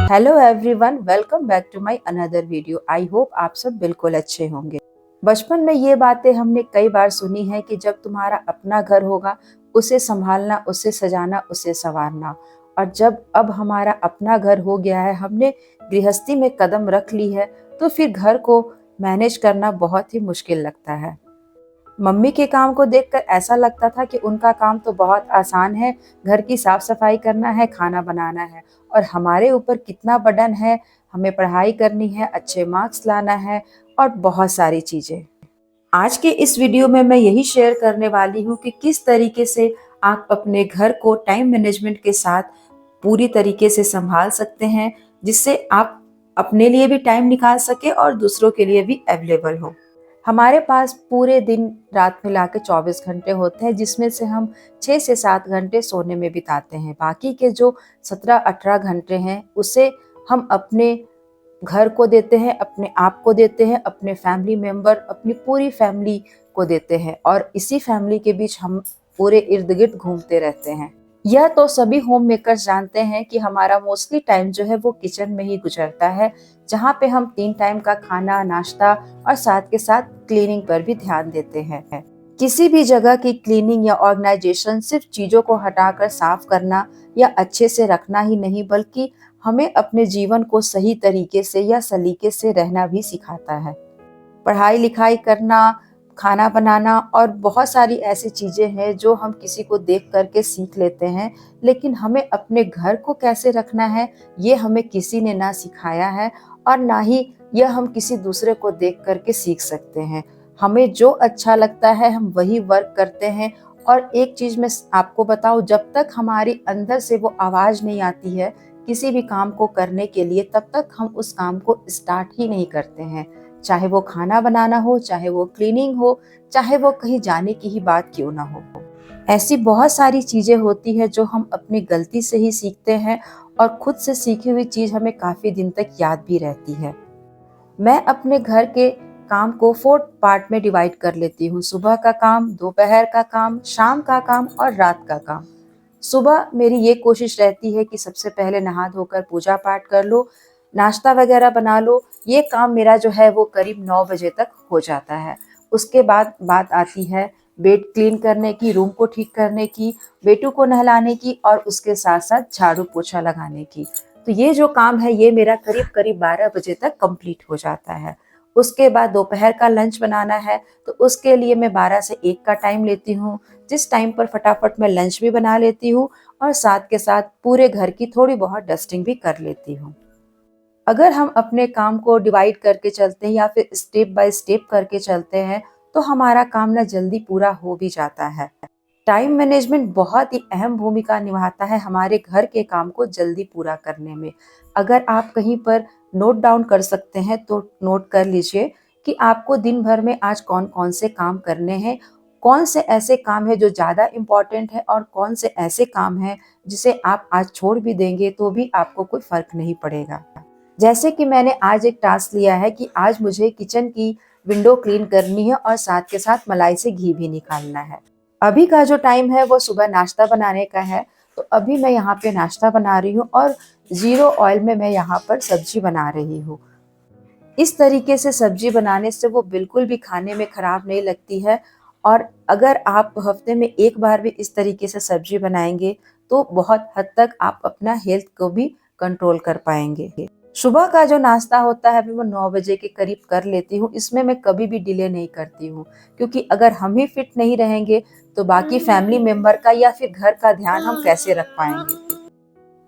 Hello everyone, welcome back to my another video. I hope आप सब बिल्कुल अच्छे होंगे। बचपन में ये बातें हमने कई बार सुनी है कि जब तुम्हारा अपना घर होगा, उसे संभालना, उसे सजाना, उसे संवारना। और जब अब हमारा अपना घर हो गया है, हमने गृहस्थी में कदम रख ली है, तो फिर घर को मैनेज करना बहुत ही मुश्किल लगता है। मम्मी के काम को देखकर ऐसा लगता था कि उनका काम तो बहुत आसान है, घर की साफ सफाई करना है, खाना बनाना है। और हमारे ऊपर कितना बर्डन है, हमें पढ़ाई करनी है, अच्छे मार्क्स लाना है और बहुत सारी चीजें। आज के इस वीडियो में मैं यही शेयर करने वाली हूँ कि किस तरीके से आप अपने घर को टाइम मैनेजमेंट के साथ पूरी तरीके से संभाल सकते हैं, जिससे आप अपने लिए भी टाइम निकाल सके और दूसरों के लिए भी अवेलेबल हो। हमारे पास पूरे दिन रात मिला के 24 घंटे होते हैं, जिसमें से हम 6 से 7 घंटे सोने में बिताते हैं। बाकी के जो 17-18 घंटे हैं, उसे हम अपने घर को देते हैं, अपने आप को देते हैं, अपने फैमिली मेंबर, अपनी पूरी फैमिली को देते हैं। और इसी फैमिली के बीच हम पूरे इर्द गिर्द घूमते रहते हैं। यह तो सभी होम मेकर्स जानते हैं कि हमारा मोस्टली टाइम जो है वो किचन में ही गुजरता है, जहाँ पे हम 3 टाइम का खाना, नाश्ता और साथ के साथ क्लीनिंग पर भी ध्यान देते हैं। किसी भी जगह की क्लीनिंग या ऑर्गेनाइजेशन सिर्फ चीजों को हटाकर साफ करना या अच्छे से रखना ही नहीं, बल्कि हमें अपने जीवन को सही तरीके से या सलीके से रहना भी सिखाता है। पढ़ाई लिखाई करना, खाना बनाना और बहुत सारी ऐसी चीजें हैं जो हम किसी को देख करके सीख लेते हैं, लेकिन हमें अपने घर को कैसे रखना है ये हमें किसी ने ना सिखाया है, और ना ही यह हम किसी दूसरे को देख करके सीख सकते हैं। हमें जो अच्छा लगता है हम वही वर्क करते हैं। और एक चीज मैं आपको बताऊं, जब तक हमारी अंदर से वो आवाज नहीं आती है किसी भी काम को करने के लिए, तब तक हम उस काम को स्टार्ट ही नहीं करते हैं। चाहे वो खाना बनाना हो, चाहे वो क्लीनिंग हो, चाहे वो कहीं जाने की ही बात क्यों ना हो। ऐसी बहुत सारी चीजें होती है जो हम अपनी गलती से ही सीखते हैं, और खुद से सीखी हुई चीज हमें काफी दिन तक याद भी रहती है। मैं अपने घर के काम को 4 पार्ट में डिवाइड कर लेती हूँ। सुबह का काम, दोपहर का काम, शाम का काम और रात का काम। सुबह मेरी ये कोशिश रहती है कि सबसे पहले नहा धोकर पूजा पाठ कर लो, नाश्ता वगैरह बना लो। ये काम मेरा जो है वो करीब 9 बजे तक हो जाता है। उसके बाद बात आती है बेड क्लीन करने की, रूम को ठीक करने की, बेटू को नहलाने की और उसके साथ साथ झाड़ू पोछा लगाने की। तो ये जो काम है ये मेरा करीब करीब 12 बजे तक कंप्लीट हो जाता है। उसके बाद दोपहर का लंच बनाना है, तो उसके लिए मैं 12 से 1 का टाइम लेती हूँ, जिस टाइम पर फटाफट मैं लंच भी बना लेती हूँ और साथ के साथ पूरे घर की थोड़ी बहुत डस्टिंग भी कर लेती हूँ। अगर हम अपने काम को डिवाइड करके चलते हैं या फिर स्टेप बाय स्टेप करके चलते हैं, तो हमारा काम ना जल्दी पूरा हो भी जाता है। टाइम मैनेजमेंट बहुत ही अहम भूमिका निभाता है हमारे घर के काम को जल्दी पूरा करने में। अगर आप कहीं पर नोट डाउन कर सकते हैं तो नोट कर लीजिए कि आपको दिन भर में आज कौन कौन से काम करने हैं, कौन से ऐसे काम है जो ज़्यादा इम्पोर्टेंट है और कौन से ऐसे काम हैं जिसे आप आज छोड़ भी देंगे तो भी आपको कोई फर्क नहीं पड़ेगा। जैसे कि मैंने आज एक टास्क लिया है कि आज मुझे किचन की विंडो क्लीन करनी है और साथ के साथ मलाई से घी भी निकालना है। अभी का जो टाइम है वो सुबह नाश्ता बनाने का है, तो अभी मैं यहाँ पे नाश्ता बना रही हूँ और 0 ऑयल में मैं यहाँ पर सब्जी बना रही हूँ। इस तरीके से सब्जी बनाने से वो बिल्कुल भी खाने में खराब नहीं लगती है। और अगर आप हफ्ते में एक बार भी इस तरीके से सब्जी बनाएंगे तो बहुत हद तक आप अपना हेल्थ को भी कंट्रोल कर पाएंगे। सुबह का जो नाश्ता होता है वो 9 बजे के करीब कर लेती हूँ। इसमें मैं कभी भी डिले नहीं करती हूँ, क्योंकि अगर हम ही फिट नहीं रहेंगे तो बाकी फैमिली मेंबर का या फिर घर का ध्यान हम कैसे रख पाएंगे।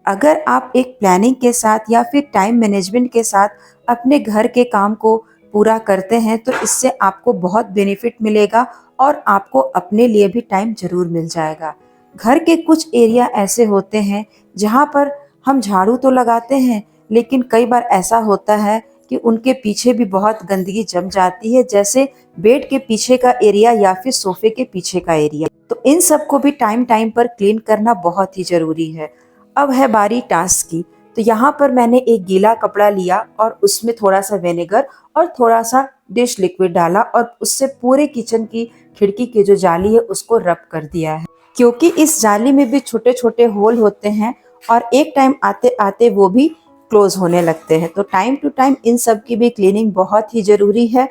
अगर आप एक प्लानिंग के साथ या फिर टाइम मैनेजमेंट के साथ अपने घर के काम को पूरा करते हैं तो इससे आपको बहुत बेनिफिट मिलेगा और आपको अपने लिए भी टाइम जरूर मिल जाएगा। घर के कुछ एरिया ऐसे होते हैं जहाँ पर हम झाड़ू तो लगाते हैं, लेकिन कई बार ऐसा होता है कि उनके पीछे भी बहुत गंदगी जम जाती है, जैसे बेड के पीछे का एरिया या फिर सोफे के पीछे का एरिया। तो इन सब को भी टाइम टाइम पर क्लीन करना बहुत ही जरूरी है। अब है बारी टास्क की। तो यहाँ पर मैंने एक गीला कपड़ा लिया और उसमें थोड़ा सा विनेगर और थोड़ा सा डिश लिक्विड डाला और उससे पूरे किचन की खिड़की की जो जाली है उसको रब कर दिया है, क्योंकि इस जाली में भी छोटे छोटे होल होते हैं और एक टाइम आते आते वो भी क्लोज होने लगते हैं। तो टाइम टू टाइम इन सब की भी क्लीनिंग बहुत ही ज़रूरी है।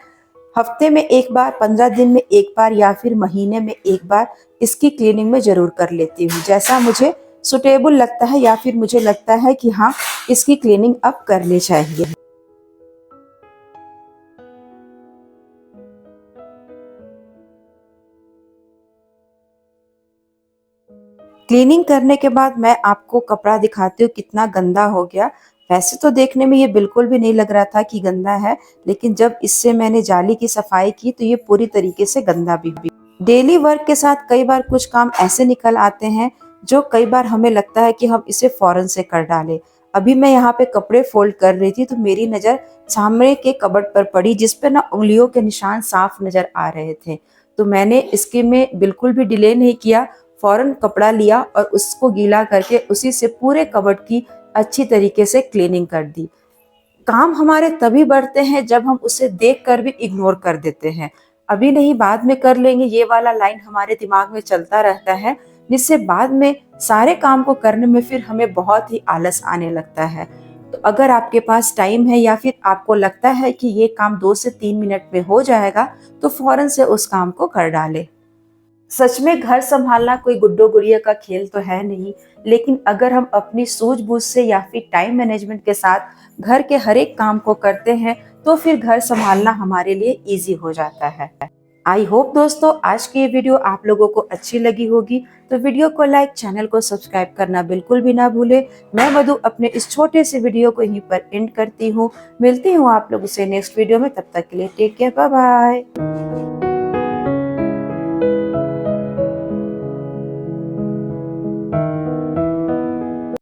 हफ्ते में एक बार, 15 दिन में एक बार या फिर महीने में एक बार इसकी क्लीनिंग में ज़रूर कर लेती हूँ, जैसा मुझे सुटेबल लगता है या फिर मुझे लगता है कि हाँ, इसकी क्लीनिंग अब करनी चाहिए। क्लीनिंग करने के बाद मैं आपको कपड़ा दिखाती हूँ कितना गंदा हो गया। वैसे तो देखने में ये बिल्कुल भी नहीं लग रहा था कि गंदा है, लेकिन जब इससे मैंने जाली की सफाई की तो ये पूरी तरीके से गंदा भी। डेली वर्क के साथ कई बार कुछ काम ऐसे निकल आते हैं जो कई बार हमें लगता है कि हम इसे फौरन से कर डालें। अभी मैं यहाँ पे कपड़े फोल्ड कर रही थी तो मेरी नज़र सामने के कबर्ड पर पड़ी, जिस पे ना उंगलियों के निशान साफ नजर आ रहे थे। तो मैंने इसके में बिल्कुल भी डिले नहीं किया, फौरन कपड़ा लिया और उसको गीला करके उसी से पूरे कबर्ड की अच्छी तरीके से क्लीनिंग कर दी। काम हमारे तभी बढ़ते हैं जब हम उसे देखकर भी इग्नोर कर देते हैं। अभी नहीं, बाद में कर लेंगे, ये वाला लाइन हमारे दिमाग में चलता रहता है, जिससे बाद में सारे काम को करने में फिर हमें बहुत ही आलस आने लगता है। तो अगर आपके पास टाइम है या फिर आपको लगता है कि ये काम 2 से 3 मिनट में हो जाएगा, तो फौरन से उस काम को कर डालें। सच में घर संभालना कोई गुड्डो गुड़िया का खेल तो है नहीं, लेकिन अगर हम अपनी सूझबूझ से या फिर टाइम मैनेजमेंट के साथ घर के हर एक काम को करते हैं तो फिर घर संभालना हमारे लिए इजी हो जाता है। आई होप दोस्तों आज की ये वीडियो आप लोगों को अच्छी लगी होगी। तो वीडियो को लाइक, चैनल को सब्सक्राइब करना बिल्कुल भी ना भूले। मैं मधु अपने इस छोटे से वीडियो को यहीं पर एंड करती हूँ। मिलती हूँ आप लोगों से नेक्स्ट वीडियो में, तब तक के लिए टेक केयर, बाय बाय।